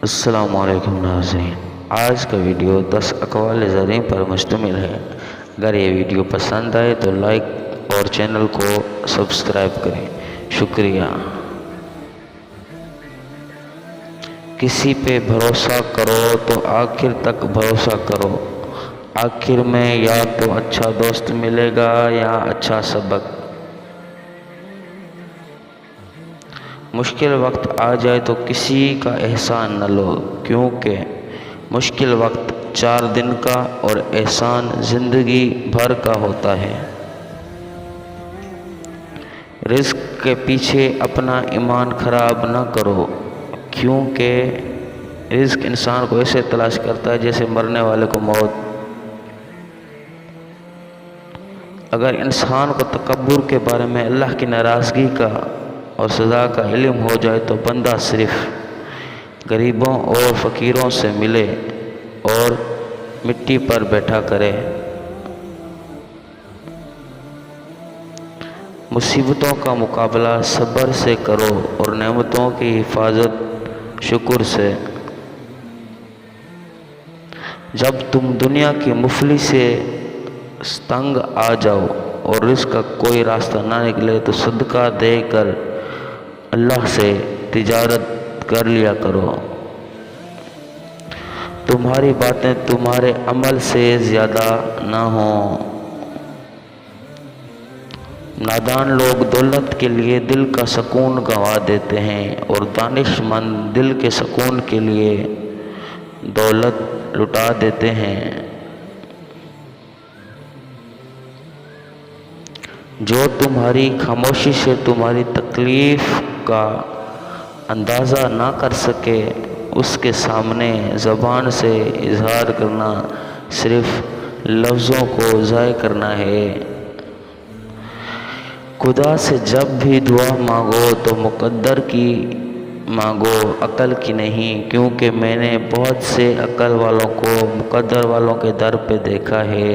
السلام علیکم ناظرین، آج کا ویڈیو 10 اقوال زرعی پر مشتمل ہے۔ اگر یہ ویڈیو پسند آئے تو لائک اور چینل کو سبسکرائب کریں، شکریہ۔ کسی پہ بھروسہ کرو تو آخر تک بھروسہ کرو، آخر میں یا تو اچھا دوست ملے گا یا اچھا سبق۔ مشکل وقت آ جائے تو کسی کا احسان نہ لو، کیونکہ مشکل وقت 4 دن کا اور احسان زندگی بھر کا ہوتا ہے۔ رزق کے پیچھے اپنا ایمان خراب نہ کرو، کیونکہ رزق انسان کو ایسے تلاش کرتا ہے جیسے مرنے والے کو موت۔ اگر انسان کو تکبر کے بارے میں اللہ کی ناراضگی کا اور سزا کا علم ہو جائے تو بندہ صرف غریبوں اور فقیروں سے ملے اور مٹی پر بیٹھا کرے۔ مصیبتوں کا مقابلہ صبر سے کرو اور نعمتوں کی حفاظت شکر سے۔ جب تم دنیا کی مفلس سے تنگ آ جاؤ اور رزق کا کوئی راستہ نہ نکلے تو صدقہ دے کر اللہ سے تجارت کر لیا کرو۔ تمہاری باتیں تمہارے عمل سے زیادہ نہ ہوں۔ نادان لوگ دولت کے لیے دل کا سکون گنوا دیتے ہیں اور دانش مند دل کے سکون کے لیے دولت لٹا دیتے ہیں۔ جو تمہاری خاموشی سے تمہاری تکلیف کا اندازہ نہ کر سکے، اس کے سامنے زبان سے اظہار کرنا صرف لفظوں کو ضائع کرنا ہے۔ خدا سے جب بھی دعا مانگو تو مقدر کی مانگو، عقل کی نہیں، کیونکہ میں نے بہت سے عقل والوں کو مقدر والوں کے در پہ دیکھا ہے۔